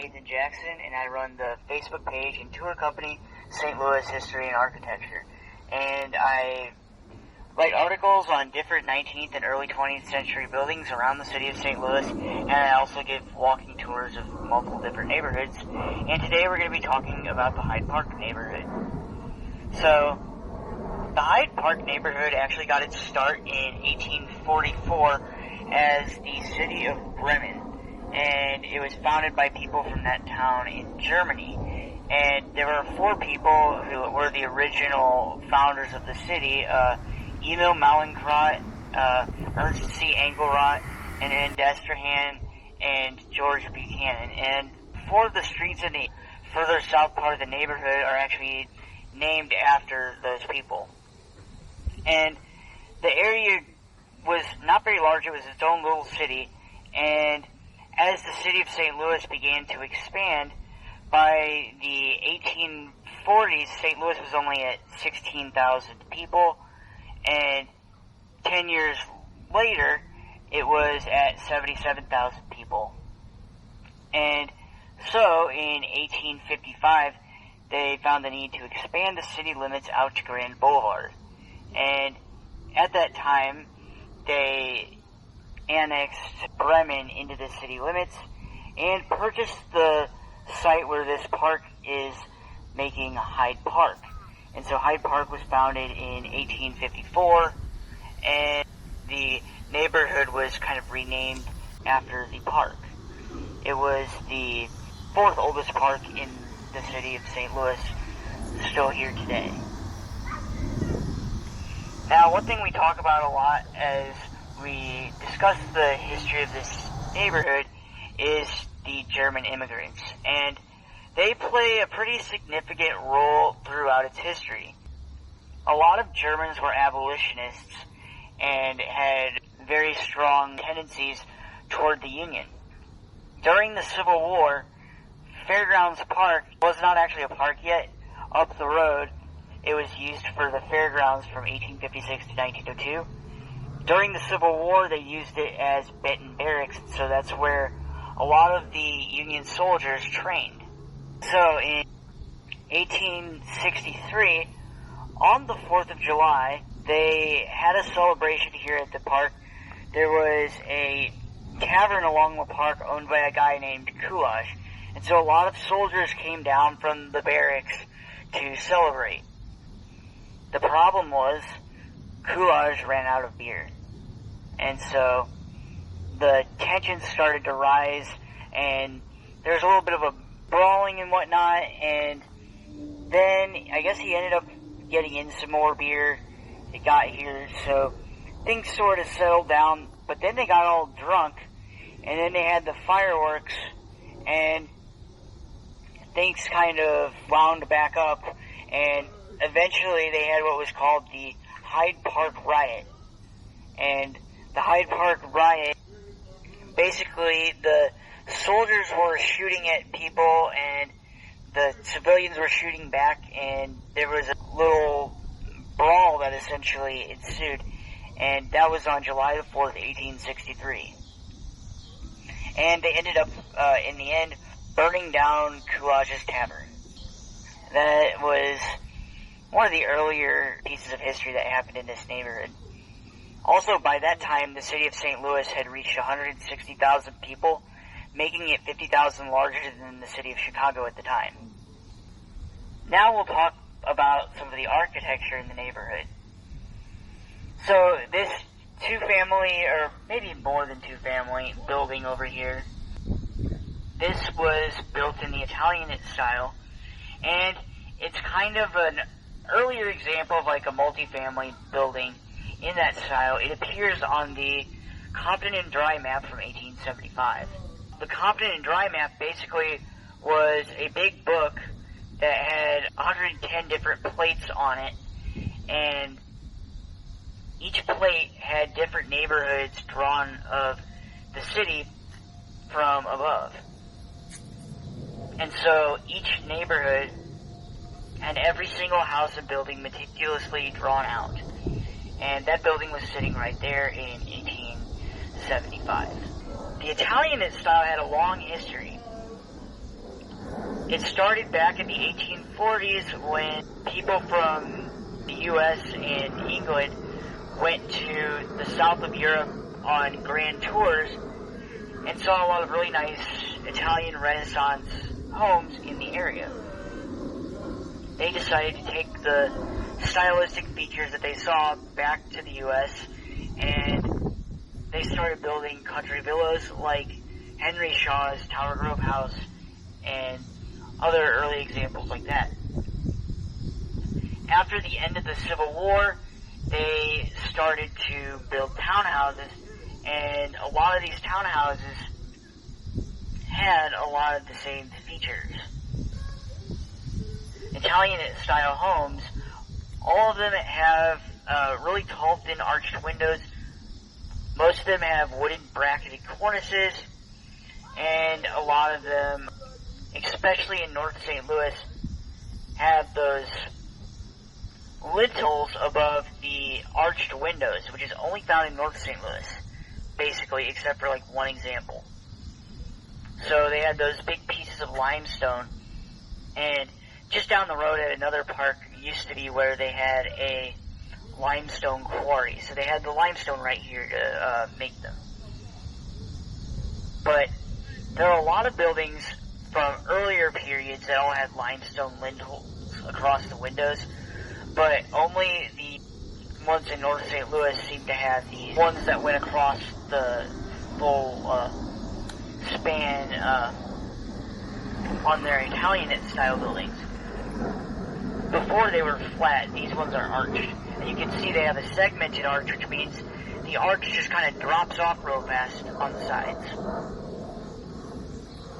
Nathan Jackson, and I run the Facebook page and tour company, St. Louis History and Architecture. And I write articles on different 19th and early 20th century buildings around the city of St. Louis, and I also give walking tours of multiple different neighborhoods. And today we're going to be talking about the Hyde Park neighborhood. So, the Hyde Park neighborhood actually got its start in 1844 as the city of Bremen, and it was founded by people from that town in Germany. And there were 4 people who were the original founders of the city, Emil Mallinckrodt, Ernst C. Engelrot, and Destrehan, and George Buchanan. And 4 of the streets in the further south part of the neighborhood are actually named after those people. And the area was not very large. It was its own little city. And as the city of St. Louis began to expand, by the 1840s, St. Louis was only at 16,000 people. And 10 years later, it was at 77,000 people. And so, in 1855, they found the need to expand the city limits out to Grand Boulevard. And at that time, they annexed Bremen into the city limits and purchased the site where this park is making Hyde Park. And so Hyde Park was founded in 1854, and the neighborhood was kind of renamed after the park. It was the 4th oldest park in the city of St. Louis, still here today. Now, one thing we talk about a lot as we discuss the history of this neighborhood is the German immigrants, and they play a pretty significant role throughout its history. A lot of Germans were abolitionists and had very strong tendencies toward the Union. During the Civil War, Fairgrounds Park was not actually a park yet. Up the road, it was used for the fairgrounds from 1856 to 1902. During the Civil War, they used it as Benton Barracks, so that's where a lot of the Union soldiers trained. So in 1863, on the 4th of July, they had a celebration here at the park. There was a tavern along the park owned by a guy named Coolidge. And so a lot of soldiers came down from the barracks to celebrate. The problem was Coolidge ran out of beer. And so the tensions started to rise, and there was a little bit of a brawling and whatnot, and then I guess he ended up getting in some more beer. It got here, so things sort of settled down, but then they got all drunk, and then they had the fireworks, and things kind of wound back up, and eventually they had what was called the Hyde Park Riot. And the Hyde Park Riot, basically the soldiers were shooting at people and the civilians were shooting back, and there was a little brawl that essentially ensued, and that was on July the 4th, 1863. And they ended up, in the end, burning down Coolidge's Tavern. That was one of the earlier pieces of history that happened in this neighborhood. Also, by that time, the city of St. Louis had reached 160,000 people, making it 50,000 larger than the city of Chicago at the time. Now we'll talk about some of the architecture in the neighborhood. So this 2-family, or maybe more than 2-family, building over here, this was built in the Italianate style, and it's kind of an earlier example of like a multifamily building in that style. It appears on the Compton and Dry map from 1875. The Compton and Dry map basically was a big book that had 110 different plates on it, and each plate had different neighborhoods drawn of the city from above. And so each neighborhood had every single house and building meticulously drawn out. And that building was sitting right there in 1875. The Italianate style had a long history. It started back in the 1840s when people from the U.S. and England went to the south of Europe on grand tours and saw a lot of really nice Italian Renaissance homes in the area. They decided to take the stylistic features that they saw back to the U.S. and they started building country villas like Henry Shaw's Tower Grove House and other early examples like that. After the end of the Civil War, they started to build townhouses, and a lot of these townhouses had a lot of the same features. Italian-style homes, all of them have really tall, thin, arched windows. Most of them have wooden bracketed cornices, and a lot of them, especially in North St. Louis, have those lintels above the arched windows, which is only found in North St. Louis, basically, except for like one example. So they had those big pieces of limestone, and just down the road at another park used to be where they had a limestone quarry. So they had the limestone right here to make them. But there are a lot of buildings from earlier periods that all had limestone lintels across the windows, but only the ones in North St. Louis seem to have these ones that went across the full span on their Italian-style buildings. Before they were flat, these ones are arched. And you can see they have a segmented arch, which means the arch just kind of drops off real fast on the sides.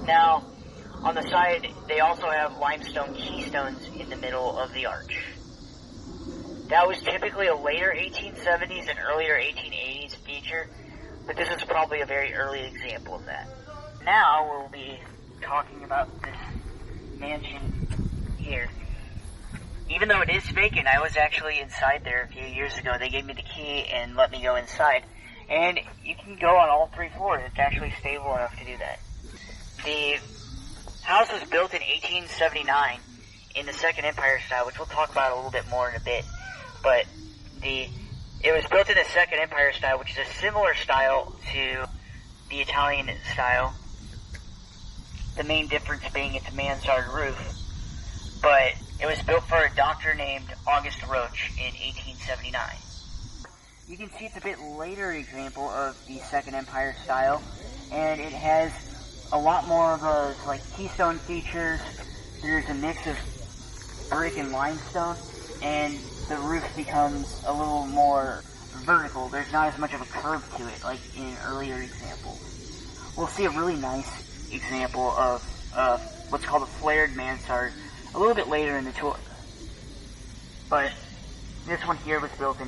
Now, on the side, they also have limestone keystones in the middle of the arch. That was typically a later 1870s and earlier 1880s feature, but this is probably a very early example of that. Now we'll be talking about this mansion here. Even though it is vacant, I was actually inside there a few years ago. They gave me the key and let me go inside. And you can go on all 3 floors. It's actually stable enough to do that. The house was built in 1879 in the Second Empire style, which we'll talk about a little bit more in a bit. But it was built in the Second Empire style, which is a similar style to the Italian style. The main difference being it's a mansard roof. But it was built for a doctor named August Roach in 1879. You can see it's a bit later example of the Second Empire style, and it has a lot more of those like keystone features. There's a mix of brick and limestone, and the roof becomes a little more vertical. There's not as much of a curve to it like in earlier examples. We'll see a really nice example of what's called a flared mansard a little bit later in the tour. But this one here was built in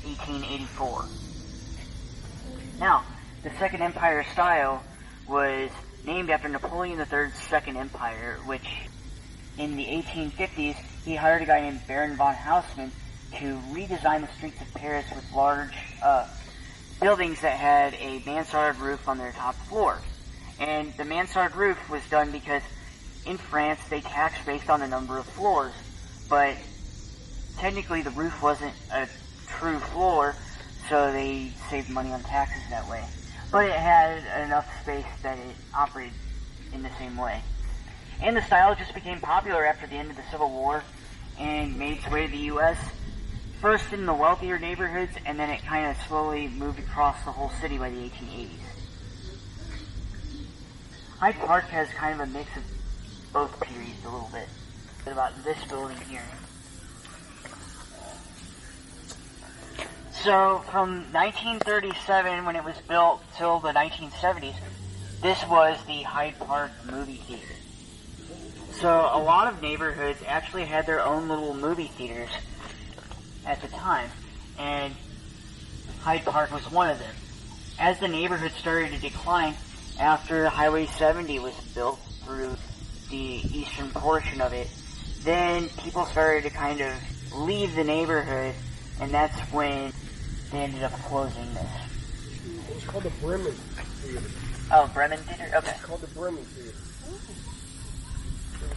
1884. Now, the Second Empire style was named after Napoleon III's Second Empire, which in the 1850s, he hired a guy named Baron von Haussmann to redesign the streets of Paris with large buildings that had a mansard roof on their top floor. And the mansard roof was done because in France, they tax based on the number of floors, but technically the roof wasn't a true floor, so they saved money on taxes that way. But it had enough space that it operated in the same way. And the style just became popular after the end of the Civil War and made its way to the U.S., first in the wealthier neighborhoods, and then it kind of slowly moved across the whole city by the 1880s. Hyde Park has kind of a mix of both periods a little bit. About this building here. So from 1937 when it was built till the 1970s, this was the Hyde Park movie theater. So a lot of neighborhoods actually had their own little movie theaters at the time, and Hyde Park was one of them. As the neighborhood started to decline after Highway 70 was built through the eastern portion of it, then people started to kind of leave the neighborhood, and that's when they ended up closing this. It was called the Bremen Theater. Oh, Bremen Theater? Okay. It's called the Bremen Theater.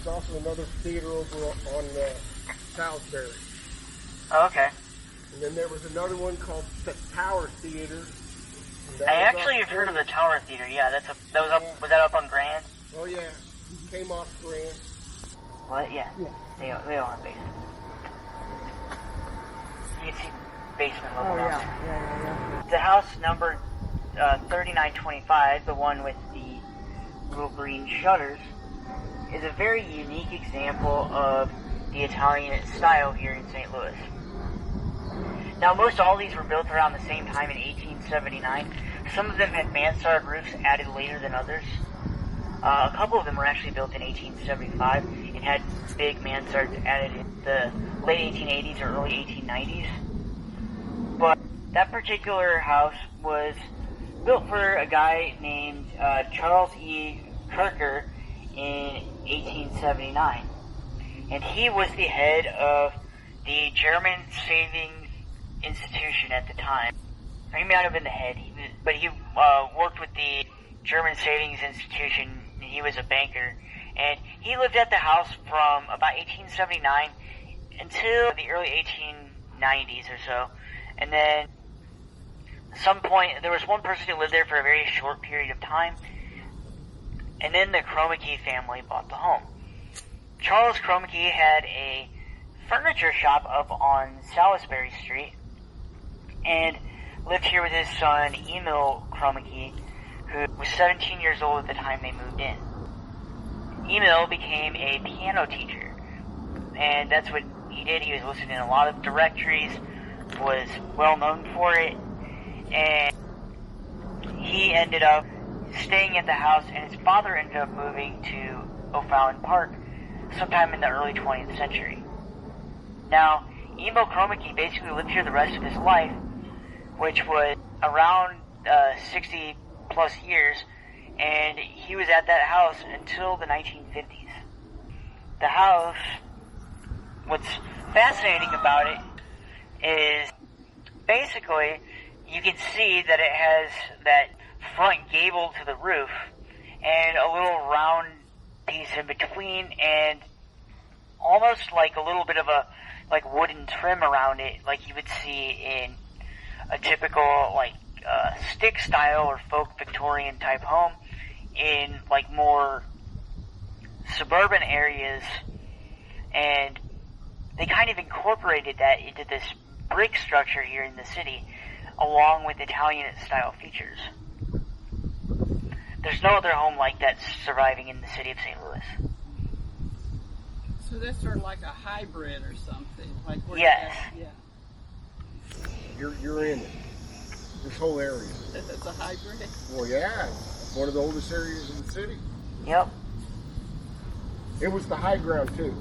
also another theater over on Salisbury. Oh, okay. And then there was another one called the Tower Theater. I actually have heard of the Tower Theater. Yeah, was that up on Grand? Oh yeah, came off Grand. What? Yeah. They all have basements. You can see basement level. Oh yeah. The house number 3925, the one with the little green shutters, is a very unique example of the Italian style here in St. Louis. Now, most all these were built around the same time in 1879. Some of them had mansard roofs added later than others. A couple of them were actually built in 1875 and had big mansards added in the late 1880s or early 1890s. But that particular house was built for a guy named Charles E. Kirker in 1879. And he was the head of the German Savings Institution at the time. Or he might have been the head, but he worked with the German Savings Institution. He was a banker. And he lived at the house from about 1879 until the early 1890s or so. And then at some point, there was one person who lived there for a very short period of time. And then the Cromacke family bought the home. Charles Cromacke had a furniture shop up on Salisbury Street and lived here with his son, Emil Cromacke, who was 17 years old at the time they moved in. Emil became a piano teacher, and that's what he did. He was listening to a lot of directories, was well known for it, and he ended up staying at the house, and his father ended up moving to O'Fallon Park sometime in the early 20th century. Now, Emil Cromacke basically lived here the rest of his life, which was around 60 plus years, and he was at that house until the 1950s. The house, what's fascinating about it is basically you can see that it has that front gable to the roof and a little round piece in between and almost like a little bit of a like wooden trim around it like you would see in a typical like stick style or folk Victorian type home in like more suburban areas, and they kind of incorporated that into this brick structure here in the city along with Italian style features. There's no other home like that surviving in the city of St. Louis. So that's sort of like a hybrid or something. Like where yes. You're in it. This whole area. That's a hybrid? Well, yeah. It's one of the oldest areas in the city. Yep. It was the high ground, too.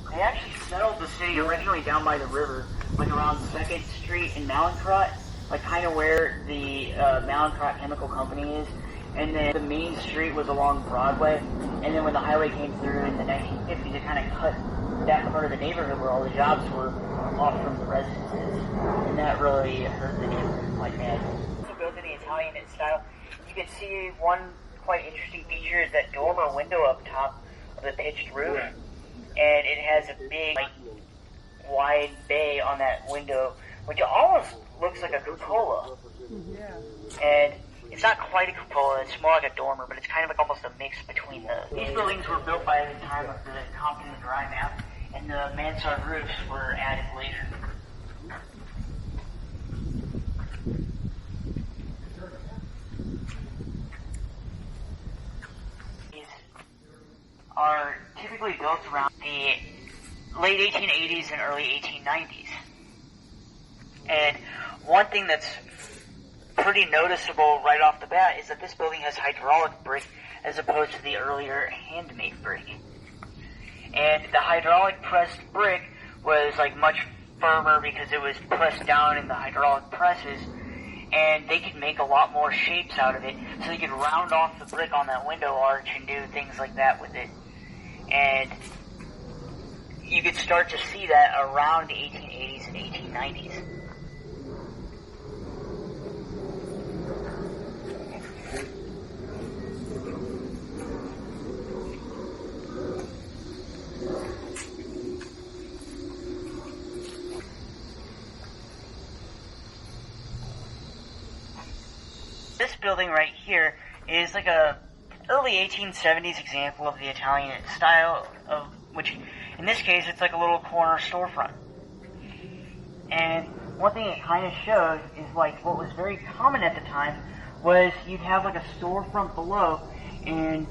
They actually settled the city originally down by the river, like around 2nd Street in Malincrot, like kind of where the Malincrot Chemical Company is. And then the main street was along Broadway. And then when the highway came through in the 1950s, it kind of cut that part of the neighborhood where all the jobs were off from the residences. And that really hurt the neighborhood quite bad. Also built in the Italian style. You can see one quite interesting feature is that dormer window up top of the pitched roof. And it has a big, like, wide bay on that window, which almost looks like a cupola. Yeah. And it's not quite a cupola, it's more like a dormer, but it's kind of like almost a mix between those. These buildings were built by the time of the Compton and Dry Map, and the mansard roofs were added later. These are typically built around the late 1880s and early 1890s. And one thing that's pretty noticeable right off the bat is that this building has hydraulic brick as opposed to the earlier handmade brick. And the hydraulic pressed brick was like much firmer because it was pressed down in the hydraulic presses, and they could make a lot more shapes out of it, so they could round off the brick on that window arch and do things like that with it. And you could start to see that around the 1880s and 1890s. building right here is like a early 1870s example of the Italian style, of which, in this case, it's like a little corner storefront. And one thing it kind of shows is like what was very common at the time was you'd have like a storefront below, and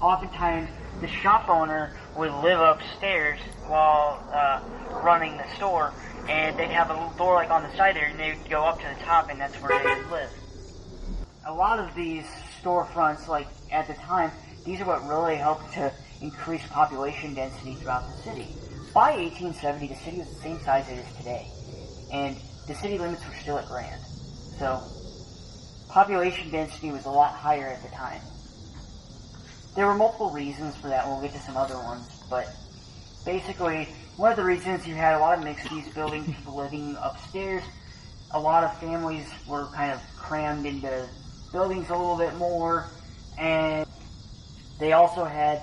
oftentimes the shop owner would live upstairs while running the store, and they'd have a little door like on the side there, and they'd go up to the top, and that's where they would live. A lot of these storefronts, like at the time, these are what really helped to increase population density throughout the city. By 1870, the city was the same size it is today, and the city limits were still at grand. So population density was a lot higher at the time. There were multiple reasons for that, and we'll get to some other ones, but basically, one of the reasons you had a lot of mixed-use buildings, people living upstairs, a lot of families were kind of crammed into buildings a little bit more, and they also had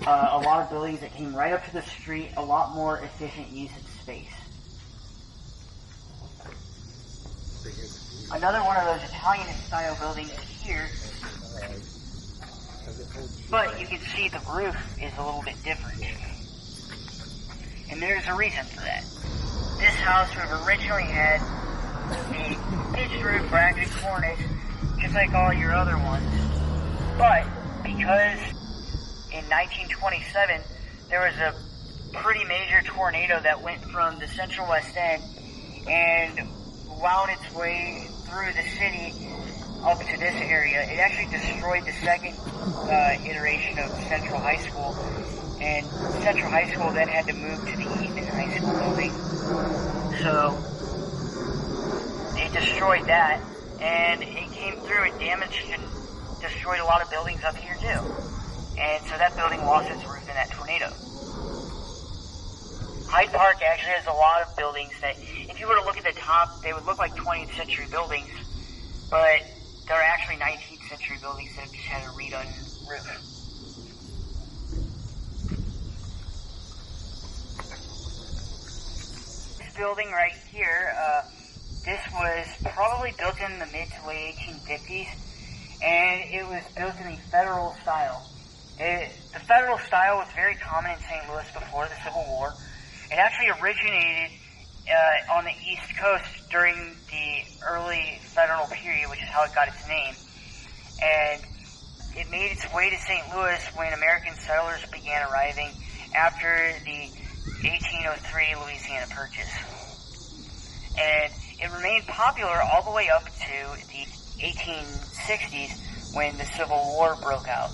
a lot of buildings that came right up to the street, a lot more efficient use of space. Another one of those Italian-style buildings is here, but you can see the roof is a little bit different. And there's a reason for that. This house would have originally had a pitched roof, bracketed cornice, just like all your other ones. But because in 1927 there was a pretty major tornado that went from the central west end and wound its way through the city up to this area, it actually destroyed the second iteration of Central High School, and Central High School then had to move to the Eaton High School building. So it destroyed that, and it came through and damaged and destroyed a lot of buildings up here too. And so that building lost its roof in that tornado. Hyde Park actually has a lot of buildings that, if you were to look at the top, they would look like 20th century buildings, but they're actually 19th century buildings that have just had a redone roof. This building right here, this was probably built in the mid to late 1850s, and it was built in the federal style. The federal style was very common in St. Louis before the Civil War. It actually originated on the East Coast during the early federal period, which is how it got its name. And it made its way to St. Louis when American settlers began arriving after the 1803 Louisiana Purchase. And it remained popular all the way up to the 1860s when the Civil War broke out.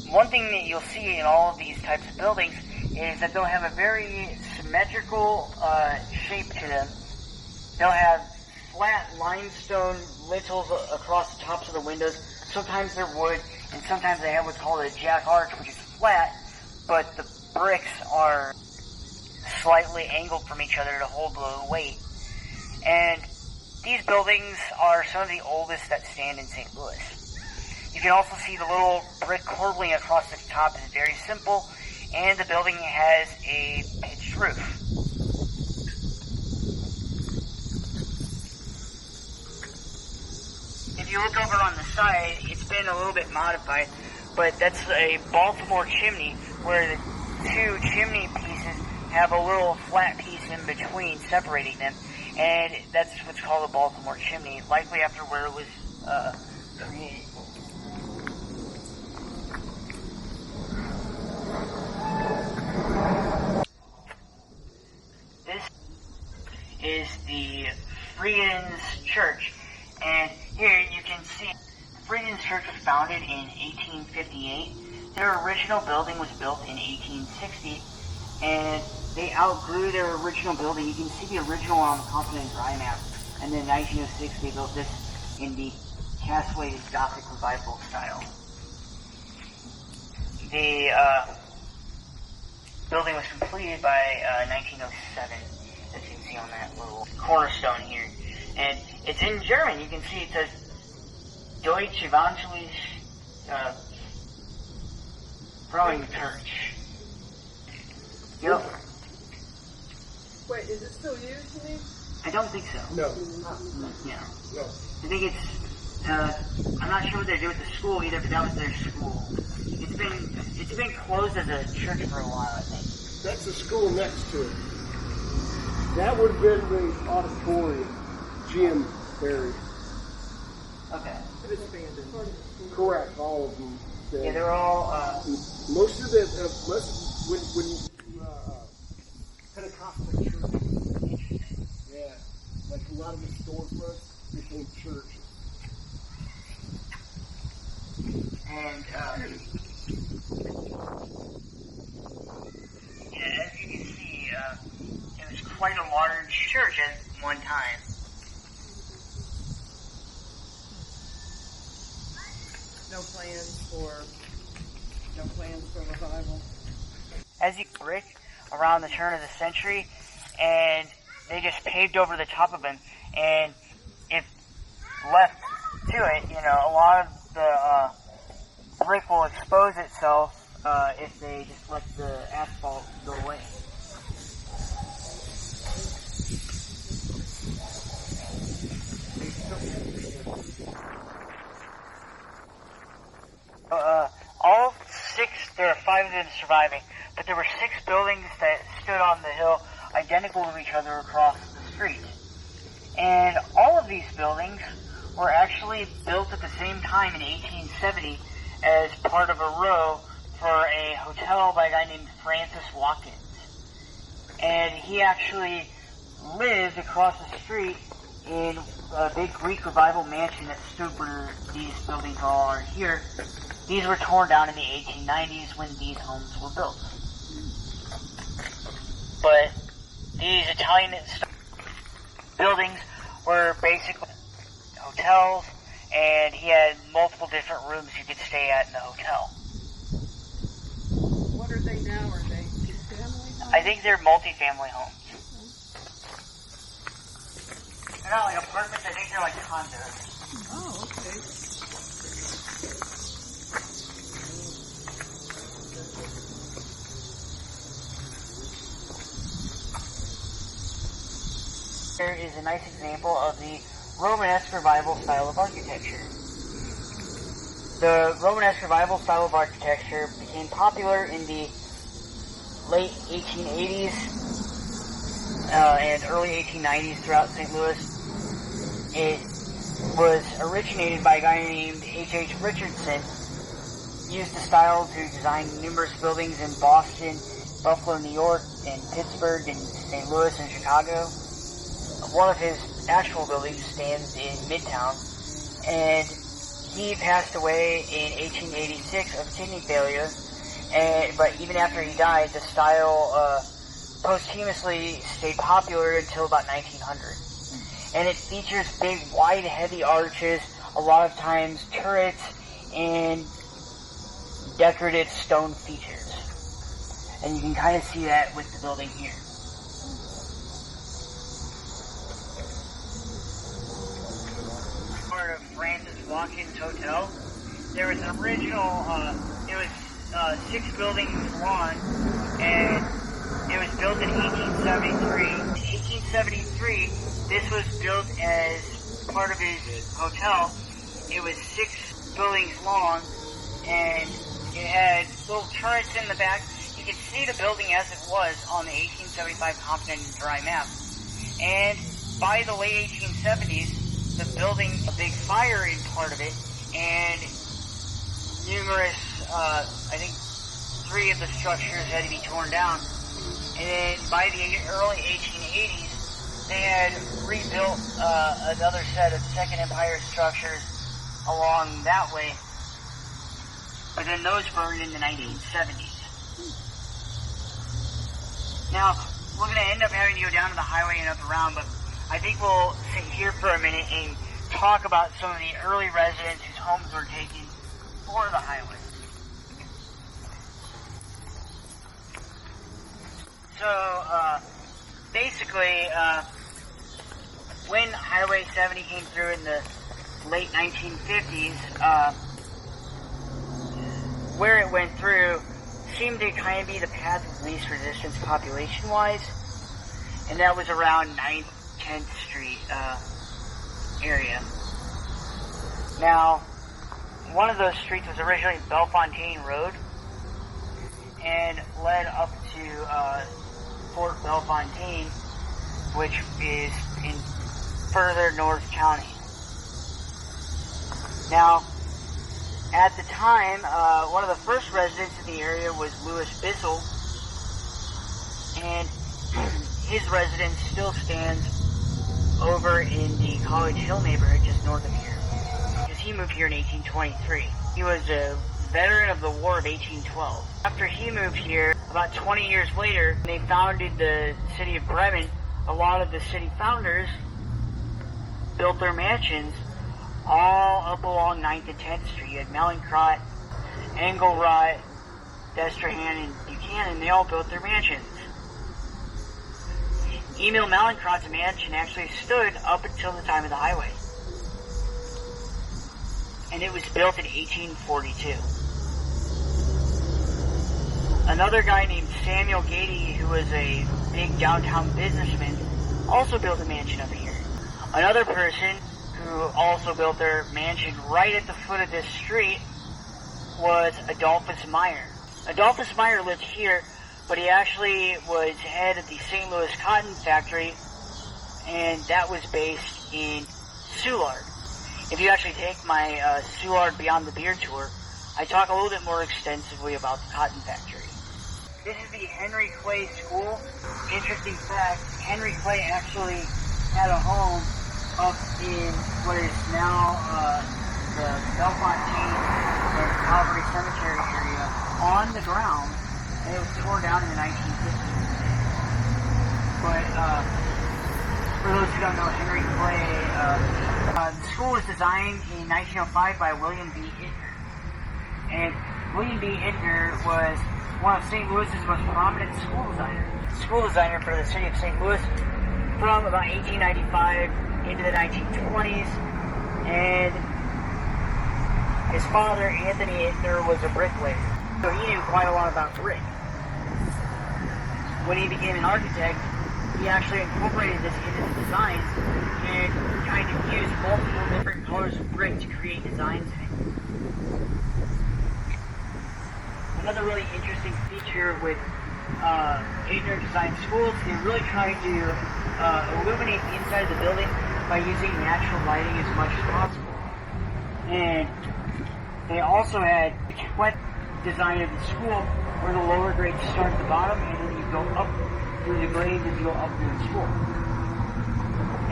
One thing that you'll see in all of these types of buildings is that they'll have a very symmetrical shape to them. They'll have flat limestone lintels across the tops of the windows. Sometimes they're wood, and sometimes they have what's called a jack arch, which is flat, but the bricks are slightly angled from each other to hold the weight. And these buildings are some of the oldest that stand in St. Louis. You can also see the little brick corbelling across the top is very simple, and the building has a pitched roof. If you look over on the side, it's been a little bit modified, but that's a Baltimore chimney where the two chimney pieces have a little flat piece in between separating them, and that's what's called a Baltimore chimney, likely after where it was created. This is the Freedom's Church, and here you can see Freedom's Church was founded in 1858. Their original building was built in 1860, and they outgrew their original building. You can see the original on the Continental Dry map, and then in 1906 they built this in the castellated Gothic Revival style. The building was completed by 1907, as you can see on that little cornerstone here. And it's in German. You can see it says Deutsche Evangelische Frauenkirche. Yep. Wait, is it still used, you mean? I don't think so. No. Yeah. No. I think it's I'm not sure what they do with the school either, but that was their school. It's been closed as a church for a while, I think. That's the school next to it. That would have been the auditorium, gym area. Okay. It's abandoned. Correct, all of them. Yeah, they're all. Most of the when Pentecostal churches. Yeah, like a lot of the storefronts became churches. And yeah, as you can see, it was quite a large church at one time. No plans for revival. As you brick around the turn of the century, and they just paved over the top of them, and if left to it, you know, a lot of the brick will expose itself if they just let the asphalt go away. All six, there are 5 of them surviving, but there were 6 buildings that stood on the hill identical to each other across the street. And all of these buildings were actually built at the same time in 1870 as part of a row for a hotel by a guy named Francis Watkins. And he actually lived across the street in a big Greek revival mansion that stood where these buildings all are here. These were torn down in the 1890s when these homes were built. But these Italian buildings were basically hotels, and he had multiple different rooms you could stay at in the hotel. What are they now? Are they family homes? I think they're multi-family homes. They're not like apartments, I think they're like condos. Oh, okay. There is a nice example of the Romanesque revival style of architecture. The Romanesque revival style of architecture became popular in the late 1880s and early 1890s throughout St. Louis. It was originated by a guy named H.H. Richardson. Used the style to design numerous buildings in Boston, Buffalo, New York, and Pittsburgh, and St. Louis, and Chicago. One of his actual buildings stands in Midtown, and he passed away in 1886 of kidney failure. But even after he died, the style posthumously stayed popular until about 1900. And it features big, wide, heavy arches, a lot of times turrets, and decorative stone features. And you can kind of see that with the building here. Part of Francis Watkins Hotel. There was an original, it was 6 buildings long, and it was built in 1873. In 1873, this was built as part of his hotel. It was 6 buildings long, and it had little turrets in the back. You could see the building as it was on the 1875 Confident and Dry map. And by the late 1870s, the building, a big fire in part of it, and numerous, I think 3 of the structures had to be torn down. And then by the early 1880s, they had rebuilt another set of Second Empire structures along that way. But then those burned in the 1970s. Now, we're going to end up having to go down to the highway and up around, but I think we'll sit here for a minute and talk about some of the early residents whose homes were taken for the highway. So, basically, when Highway 70 came through in the late 1950s, where it went through seemed to kind of be the path of least resistance population-wise, and that was around 9th, 10th Street area. Now, one of those streets was originally Bellefontaine Road and led up to Fort Bellefontaine, which is in further North County. Now, at the time, one of the first residents in the area was Louis Bissell, and his residence still stands over in the College Hill neighborhood just north of here, because he moved here in 1823. He was a veteran of the War of 1812. After he moved here, about 20 years later, they founded the city of Bremen. A lot of the city founders built their mansions all up along 9th and 10th Street. You had Mallinckrodt, Engelrod, Destrehan, and Buchanan. They all built their mansions. Emil Mallinckrodt's mansion actually stood up until the time of the highway. And it was built in 1842. Another guy named Samuel Gady, who was a big downtown businessman, also built a mansion up here. Another person who also built their mansion right at the foot of this street was Adolphus Meyer. Adolphus Meyer lived here, but he actually was head of the St. Louis Cotton Factory, and that was based in Soulard. If you actually take my Soulard Beyond the Beer tour, I talk a little bit more extensively about the cotton factory. This is the Henry Clay School. Interesting fact, Henry Clay actually had a home up in what is now the Bellefontaine and Calvary Cemetery area on the ground, and it was torn down in the 1950s. But for those who don't know, Henry Clay, the school was designed in 1905 by William B. Idner. And William B. Idner was one of St. Louis's most prominent school designer for the city of St. Louis from about 1895 into the 1920s. And his father, Anthony Idner, was a bricklayer, so he knew quite a lot about brick. When he became an architect, he actually incorporated this into the designs and kind of used multiple different colors of brick to create designs in it. Another really interesting feature with Idner Design Schools, they really try to illuminate the inside of the building by using natural lighting as much as possible. And they also had a sweat design of the school where the lower grades start at the bottom and then you go up through the grades as you go up through the school.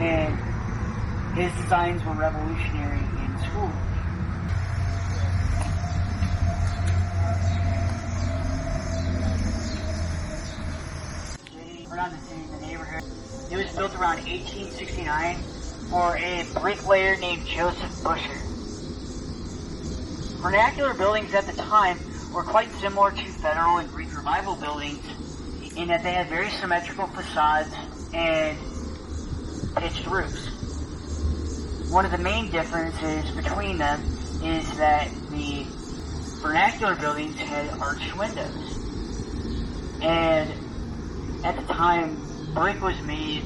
And his designs were revolutionary in school. In the neighborhood. It was built around 1869 for a bricklayer named Joseph Busher. Vernacular buildings at the time were quite similar to Federal and Greek Revival buildings in that they had very symmetrical facades and pitched roofs. One of the main differences between them is that the Vernacular buildings had arched windows. And at the time, brick was made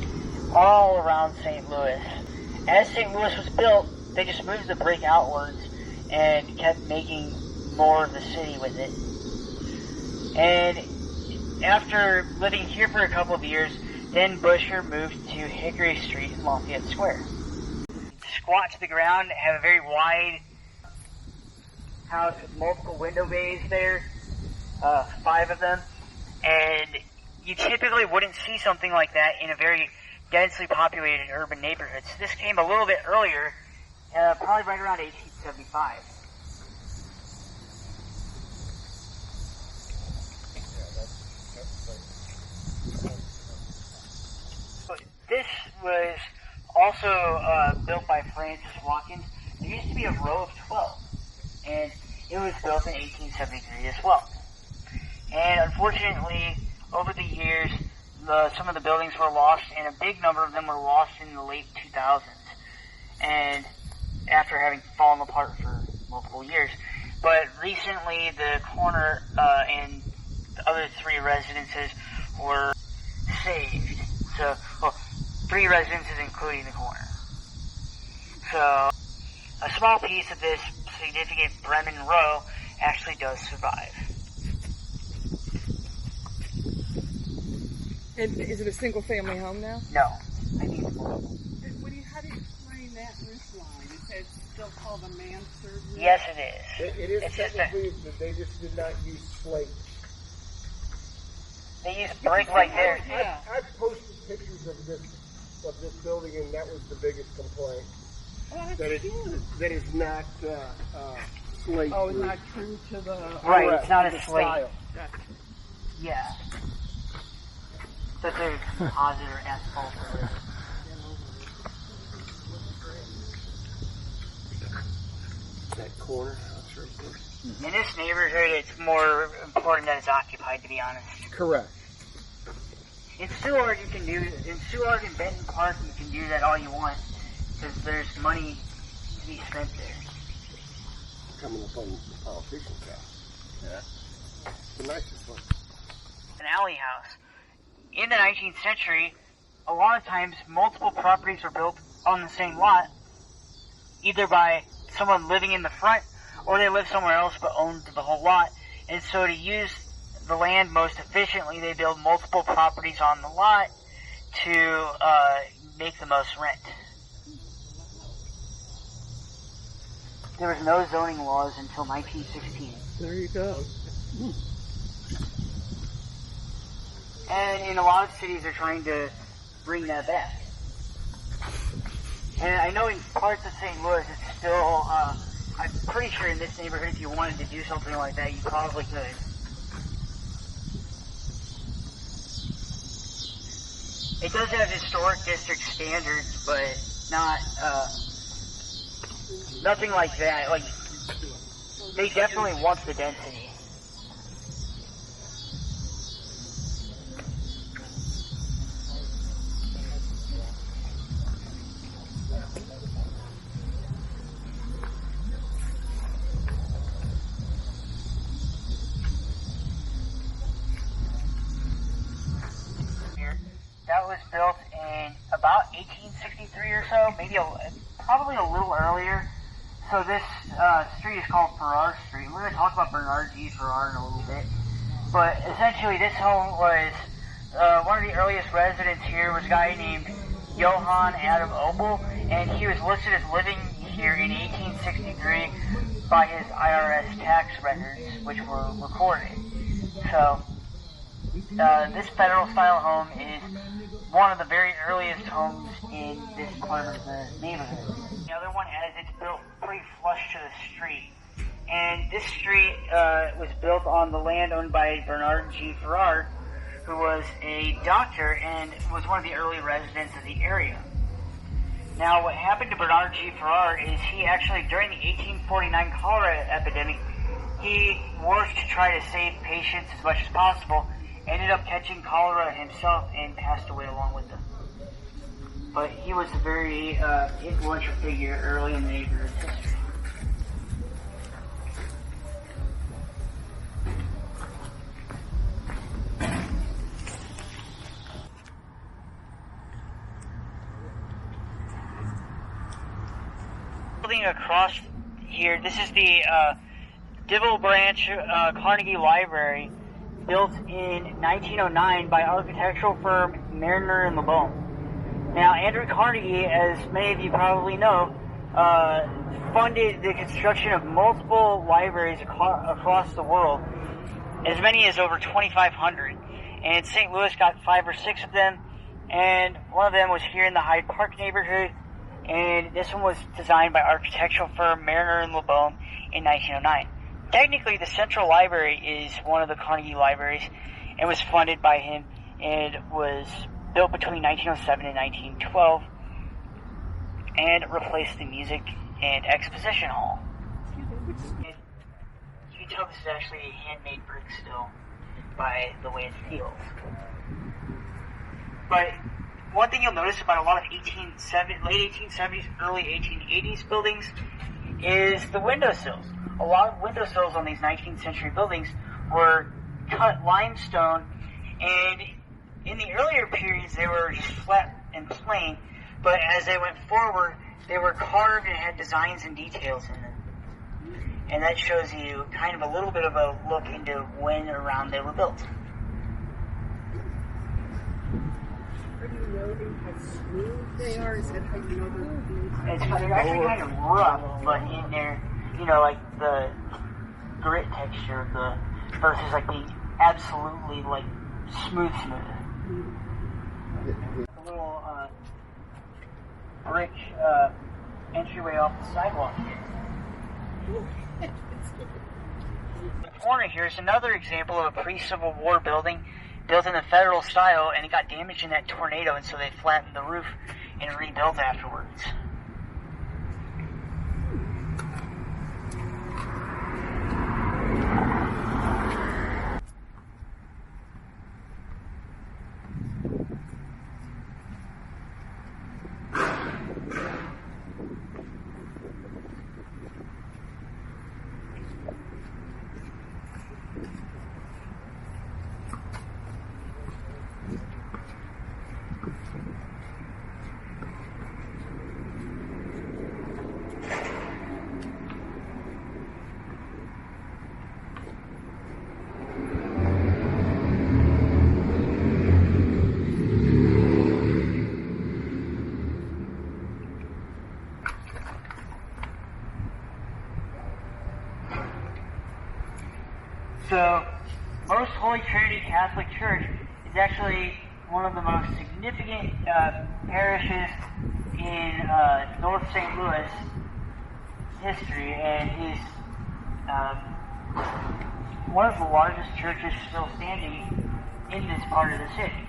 all around St. Louis. As St. Louis was built, they just moved the brick outwards and kept making more of the city with it. And after living here for a couple of years, then Busher moved to Hickory Street in Lafayette Square. Squat to the ground, have a very wide house with multiple window bays there, 5 of them, and you typically wouldn't see something like that in a very densely populated urban neighborhood. So this came a little bit earlier, probably right around 1875. This was also built by Francis Watkins. There used to be a row of 12, and it was built in 1873 as well. And unfortunately, over the years, some of the buildings were lost, and a big number of them were lost in the late 2000s, and after having fallen apart for multiple years. But recently, the corner and the other 3 residences were saved. So, 3 residences including the corner. So, a small piece of this significant Bremen row actually does survive. And is it a single-family home now? No. I think How do you explain that roof line? It says it's still called a mansard roof? yes, it is. It is It's technically, they just did not use slate. They use brick like there. Yeah. I've posted pictures of this building, and that was the biggest complaint. Oh, that's That cute. that is not slate. Oh, it's roof. not true to the... Right, Correct, it's not a the slate. style. Gotcha. Yeah. So there's composite or asphalt or whatever. That corner house right there. In this neighborhood, it's more important that it's occupied, to be honest. Correct. In Seward, you can do, in Seward and Benton Park, you can do that all you want, because there's money to be spent there. Coming up on the politician's house. Yeah. The nicest one. An alley house. In the 19th century, a lot of times, multiple properties were built on the same lot, either by someone living in the front, or they lived somewhere else but owned the whole lot. And so to use the land most efficiently, they build multiple properties on the lot to make the most rent. There was no zoning laws until 1916. There you go. And in a lot of cities, they're trying to bring that back. And I know in parts of St. Louis, it's still, I'm pretty sure in this neighborhood, if you wanted to do something like that, you probably could. It does have historic district standards, but not, nothing like that. Like, they definitely want the density. That was built in about 1863 or so, maybe probably a little earlier. So this street is called Farrar Street. We're going to talk about Bernard G. Farrar in a little bit. But essentially this home was, one of the earliest residents here was a guy named Johann Adam Opel, and he was listed as living here in 1863 by his IRS tax records, which were recorded. So this federal-style home is one of the very earliest homes in this part of the neighborhood. The other one, as it's built pretty flush to the street. And this street was built on the land owned by Bernard G. Farrar, who was a doctor and was one of the early residents of the area. Now, what happened to Bernard G. Farrar is he actually, during the 1849 cholera epidemic, he worked to try to save patients as much as possible, ended up catching cholera himself and passed away along with them. But he was a very influential figure early in the neighborhood's history. Building across here, this is the Divil Branch Carnegie Library, built in 1909 by architectural firm Mariner and LeBeau. Now, Andrew Carnegie, as many of you probably know, funded the construction of multiple libraries across the world, as many as over 2,500. And St. Louis got 5 or 6 of them, and one of them was here in the Hyde Park neighborhood, and this one was designed by architectural firm Mariner and LeBeau in 1909. Technically, the Central Library is one of the Carnegie libraries and was funded by him and was built between 1907 and 1912 and replaced the Music and Exposition Hall. And you can tell this is actually a handmade brick still by the way it feels. But one thing you'll notice about a lot of late 1870s, early 1880s buildings is the windowsills. A lot of windowsills on these 19th century buildings were cut limestone, and in the earlier periods they were just flat and plain, but as they went forward They were carved and had designs and details in them. And that shows you kind of a little bit of a look into when around they were built. How do you know how smooth they are? Is it how you know they're They're actually kind of rough, but in there, like the grit texture of the versus like being absolutely like smooth. A little brick entryway off the sidewalk here. The corner here is another example of a pre-Civil War building built in the Federal style, and it got damaged in that tornado, and so they flattened the roof and rebuilt afterwards. So, Most Holy Trinity Catholic Church is actually one of the most significant parishes in North St. Louis history, and is one of the largest churches still standing in this part of the city.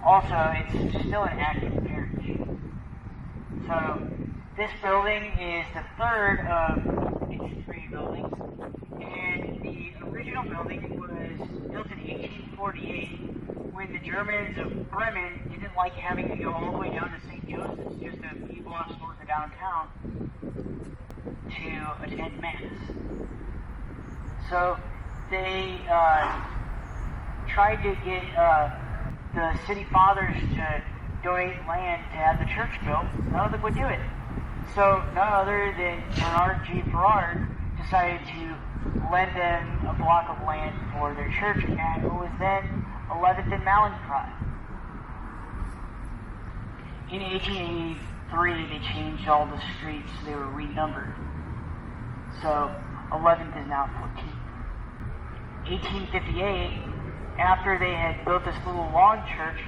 Also, it's still an active parish. So, this building is the third of its three buildings, and the original building was built in 1848 when the Germans of Bremen didn't like having to go all the way down to St. Joseph's, just a few blocks north of downtown, to attend Mass. So they tried to get the city fathers to donate land to have the church built. None of them would do it. So none other than Bernard G. Farrar decided to lend them a block of land for their church, and it was then 11th and Mallinckrodt. In 1883, they changed all the streets. They were renumbered. So 11th is now 14th. 1858, after they had built this little log church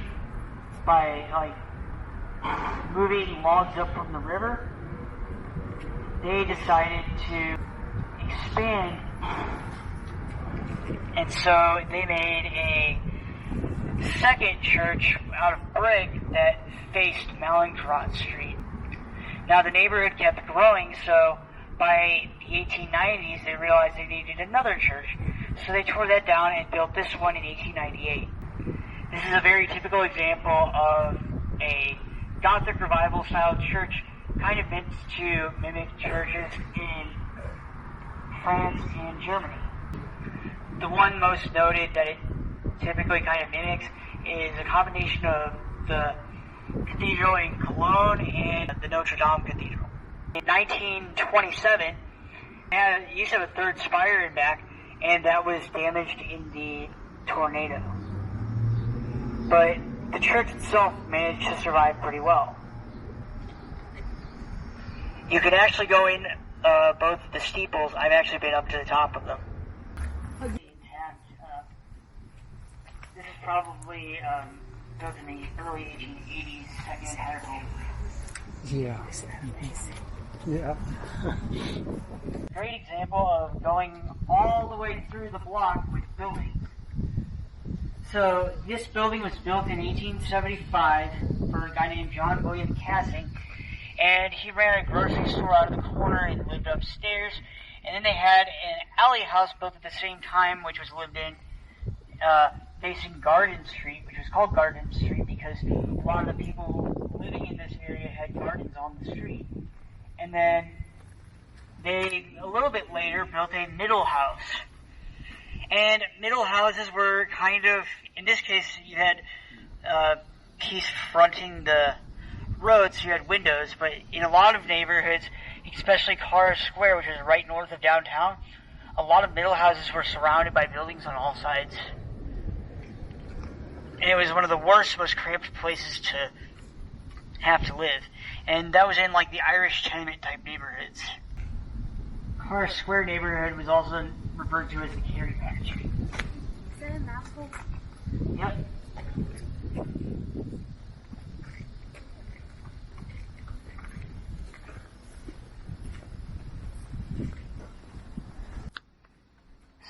by moving logs up from the river, they decided to expand, and so they made a second church out of brick that faced Mallinckrodt Street. Now the neighborhood kept growing, so by the 1890s they realized they needed another church, so they tore that down and built this one in 1898. This is a very typical example of a Gothic revival style church, kind of meant to mimic churches in France and Germany. The one most noted that it typically kind of mimics is a combination of the cathedral in Cologne and the Notre Dame Cathedral. In 1927, it used to have a third spire in back, and that was damaged in the tornado. But the church itself managed to survive pretty well. You could actually go in both the steeples. I've actually been up to the top of them. This is probably built in the early 1880s, and had a home. Yeah. Yeah. Great example of going all the way through the block with buildings. So this building was built in 1875 for a guy named John William Cassing, and he ran a grocery store out of the corner and lived upstairs. And then they had an alley house built at the same time, which was lived in, facing Garden Street, which was called Garden Street because a lot of the people living in this area had gardens on the street. And then they, a little bit later, built a middle house. And middle houses were kind of, in this case, you had a piece fronting the roads, so you had windows, but in a lot of neighborhoods, especially Carr Square, which is right north of downtown, a lot of middle houses were surrounded by buildings on all sides. And it was one of the worst, most cramped places to have to live. And that was in like the Irish tenement type neighborhoods. Carr Square neighborhood was also referred to as the Carry Patch. Is that a mouthful? Yep.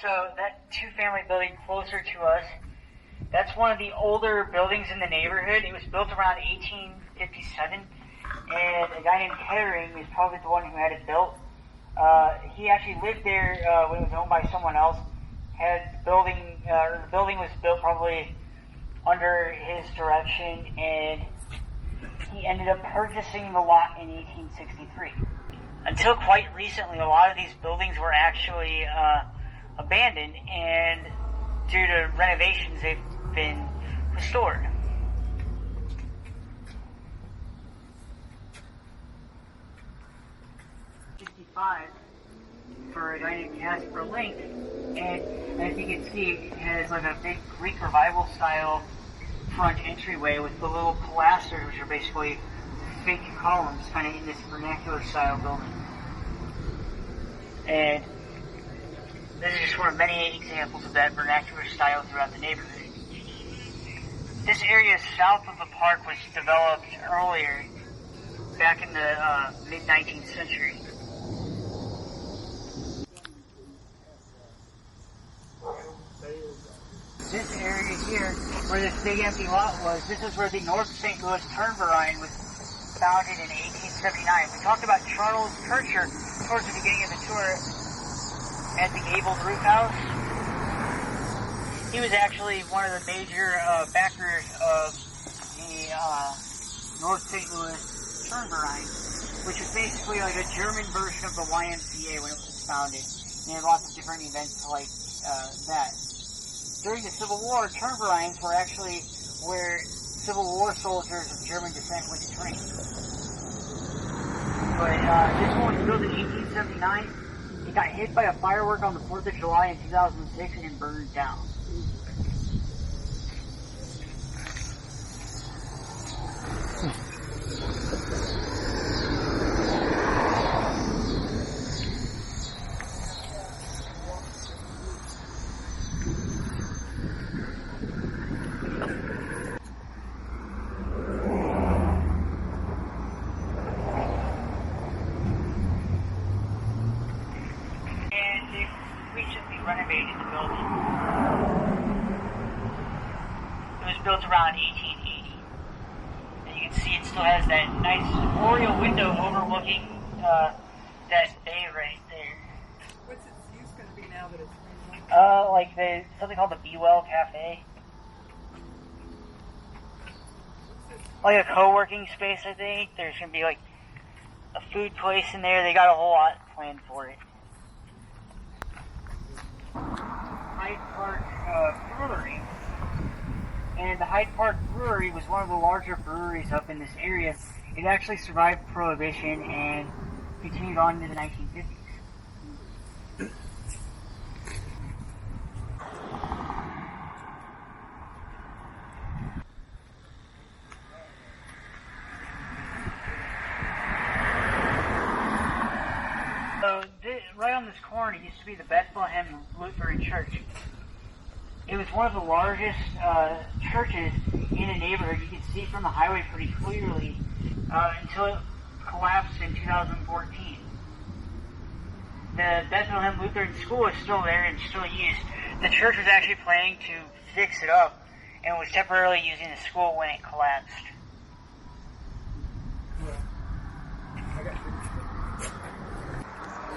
So that two-family building closer to us, that's one of the older buildings in the neighborhood. It was built around 1857, and a guy named Herring is probably the one who had it built. He actually lived there when it was owned by someone else. The building was built probably under his direction, and he ended up purchasing the lot in 1863. Until quite recently, a lot of these buildings were actually abandoned, and due to renovations, they've been restored. For a guy named Casper Link, and as you can see, it has like a big Greek revival style front entryway with the little pilasters, which are basically fake columns, kind of in this vernacular style building. And this is just one of many examples of that vernacular style throughout the neighborhood. This area south of the park was developed earlier, back in the mid-19th century. This area here, where this big empty lot was, this is where the North St. Louis Turnverein was founded in 1879. We talked about Charles Kircher towards the beginning of the tour at the gabled roof house. He was actually one of the major backers of the North St. Louis Turnverein, which was basically like a German version of the YMCA when it was founded. And had lots of different events like that. During the Civil War, Turnvereins were actually where Civil War soldiers of German descent went to train. But this one was built in 1879. It got hit by a firework on the 4th of July in 2006 and it burned down. Renovated the building. It was built around 1880. And you can see it still has that nice oriel window overlooking that bay right there. What's its use going to be now that it's like something called the Be Well Cafe. Like a co-working space, I think. There's going to be like a food place in there. They got a whole lot planned for it. Hyde Park Brewery. And the Hyde Park Brewery was one of the larger breweries up in this area. It actually survived Prohibition and continued on into the 1950s. So, right on this corner used to be the Bethlehem Lutheran Church. It was one of the largest churches in the neighborhood. You can see from the highway pretty clearly until it collapsed in 2014. The Bethlehem Lutheran School is still there and still used. The church was actually planning to fix it up and was temporarily using the school when it collapsed.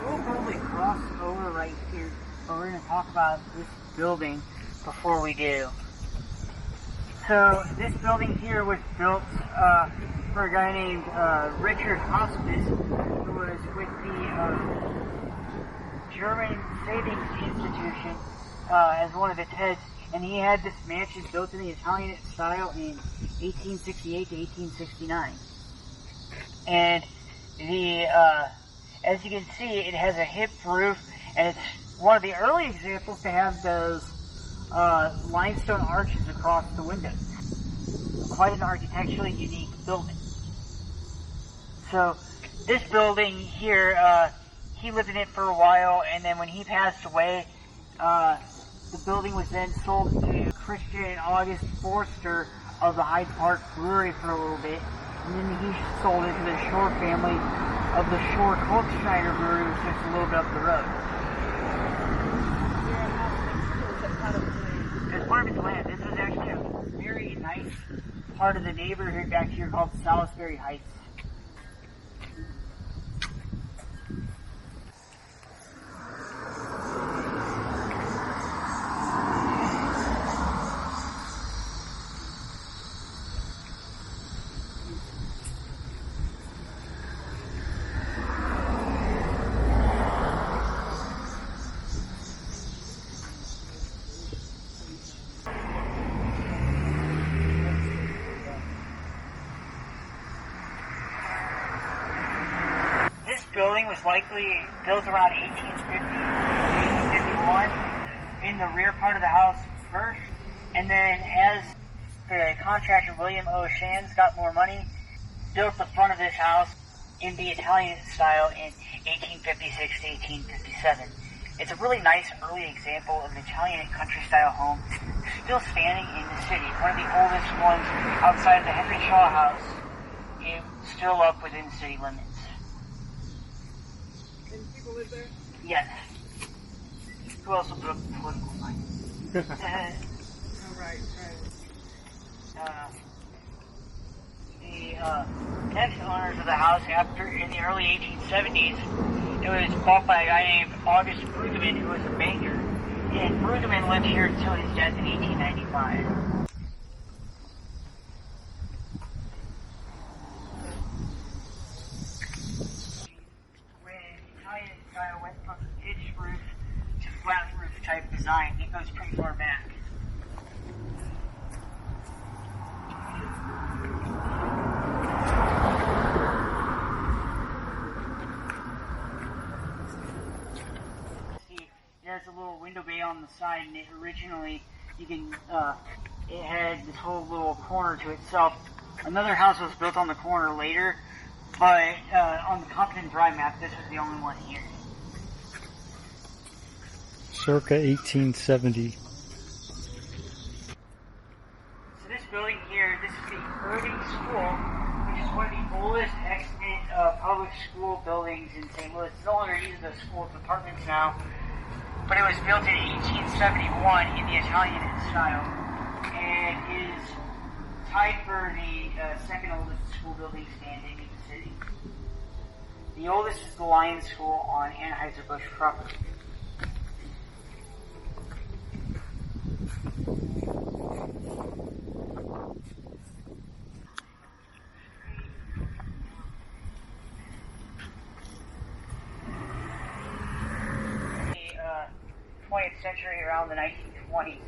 We'll probably cross over right here, but we're going to talk about this building before we do. So this building here was built for a guy named Richard Hospice, who was with the German Savings Institution as one of its heads, and he had this mansion built in the Italian style in 1868 to 1869. And the as you can see, it has a hipped roof, and it's one of the early examples to have those limestone arches across the windows. Quite an architecturally unique building. So this building here, he lived in it for a while, and then when he passed away, the building was then sold to Christian and August Forster of the Hyde Park Brewery for a little bit, and then he sold it to the Shore family of the Shore Schneider Brewery, which is just a little bit up the road. As part of his land, this was actually a very nice part of the neighborhood back here called Salisbury Heights. Building was likely built around 1850, 1851 in the rear part of the house first, and then as the contractor William O. Shands got more money, built the front of this house in the Italian style in 1856 to 1857. It's a really nice early example of an Italian country style home still standing in the city. One of the oldest ones outside of the Henry Shaw House, still up within city limits. And people live there? Yes. Who else will put up the political line? Oh, right. The next owners of the house, in the early 1870s, it was bought by a guy named August Brueggemann, who was a banker. And Brueggemann lived here until his death in 1895. Went from pitched roof to flat roof type design. It goes pretty far back. See, there's a little window bay on the side, and it originally, it had this whole little corner to itself. Another house was built on the corner later, but on the Compton Dry map, this was the only one here. Circa 1870. So this building here, this is the Irving School, which is one of the oldest extant public school buildings in St. Louis. It's no longer used as school departments now, but it was built in 1871 in the Italian style, and is tied for the second oldest school building standing in the city. The oldest is the Lions School on Anheuser-Busch property. The 20th century, around the 1920s,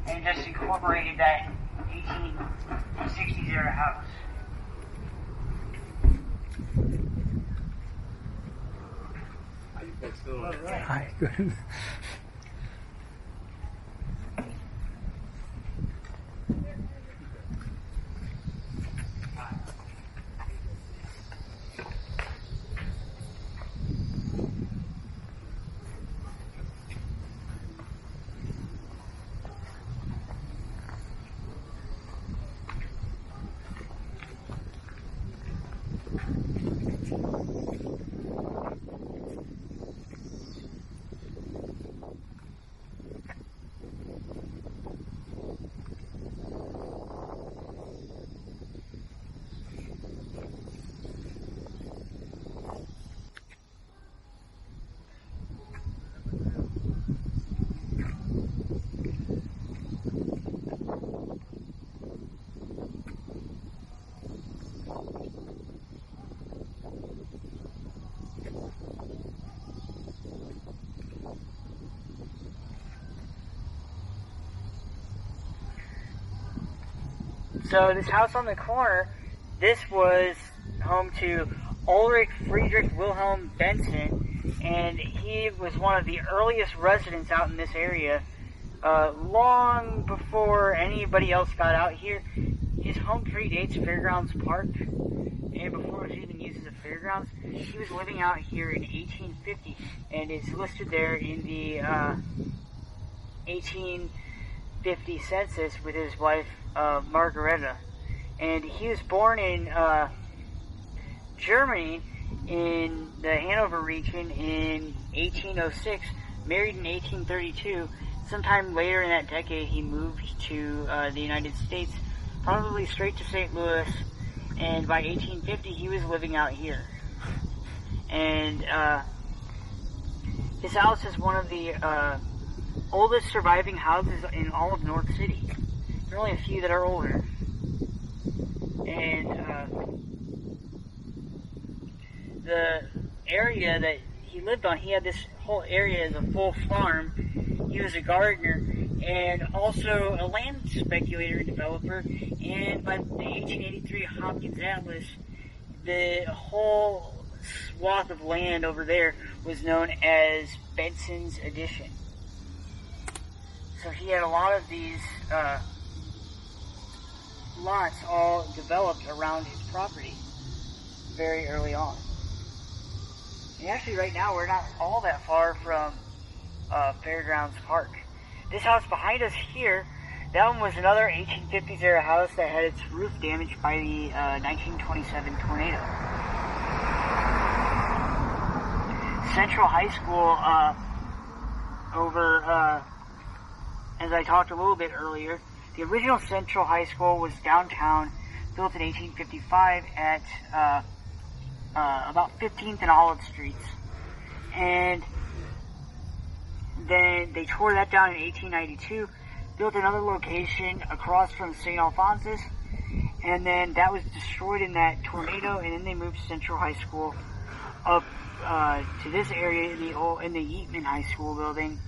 and just incorporated that 1860s era house. Hi, good. So this house on the corner this was home to Ulrich Friedrich Wilhelm Benson, and he was one of the earliest residents out in this area, long before anybody else got out here. His home predates Fairgrounds Park, and before it was even used as a fairgrounds. He was living out here in 1850, and is listed there in the 1850 census with his wife, Margareta. And he was born in Germany, in the Hanover region, in 1806, married in 1832. Sometime later in that decade, he moved to the United States, probably straight to St. Louis, and by 1850, he was living out here. And his house is one of the oldest surviving houses in all of North City. There are only a few that are older. And the area that he lived on, he had this whole area as a full farm. He was a gardener and also a land speculator and developer. And by the 1883 Hopkins Atlas, the whole swath of land over there was known as Benson's Addition. So he had a lot of these lots all developed around his property very early on. And actually right now we're not all that far from Fairgrounds Park. This house behind us here, that one was another 1850s era house that had its roof damaged by the 1927 tornado. Central High School, as I talked a little bit earlier, the original Central High School was downtown, built in 1855 at about 15th and Olive Streets. And then they tore that down in 1892, built another location across from St. Alphonsus, and then that was destroyed in that tornado, and then they moved Central High School up to this area in the Yeatman High School building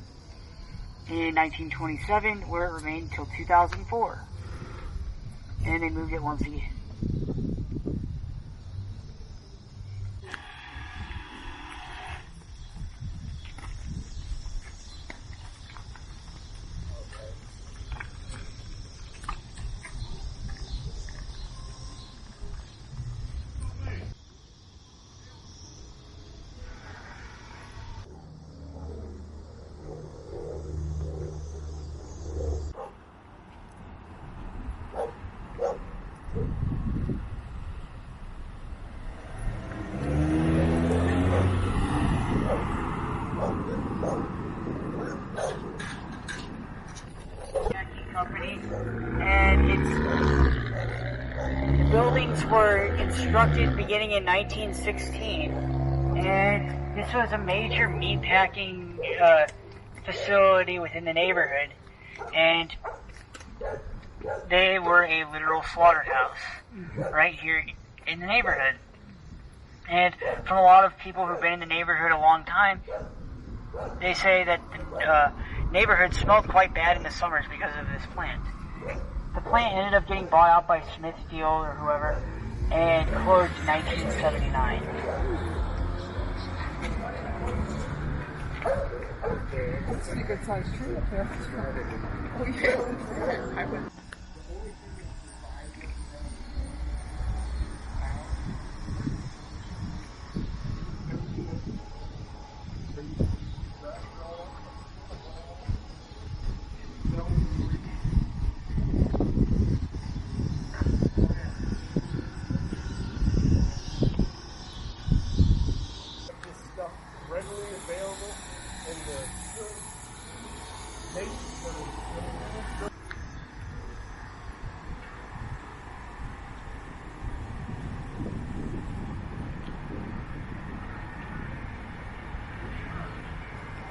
in 1927, where it remained until 2004. And they moved it once again. And the buildings were constructed beginning in 1916, and this was a major meatpacking facility within the neighborhood, and they were a literal slaughterhouse right here in the neighborhood. And from a lot of people who've been in the neighborhood a long time, they say that the neighborhood smelled quite bad in the summers because of this plant. The plant ended up getting bought out by Smithfield or whoever and closed in 1979. That's a pretty good sized tree up there. Oh, yeah.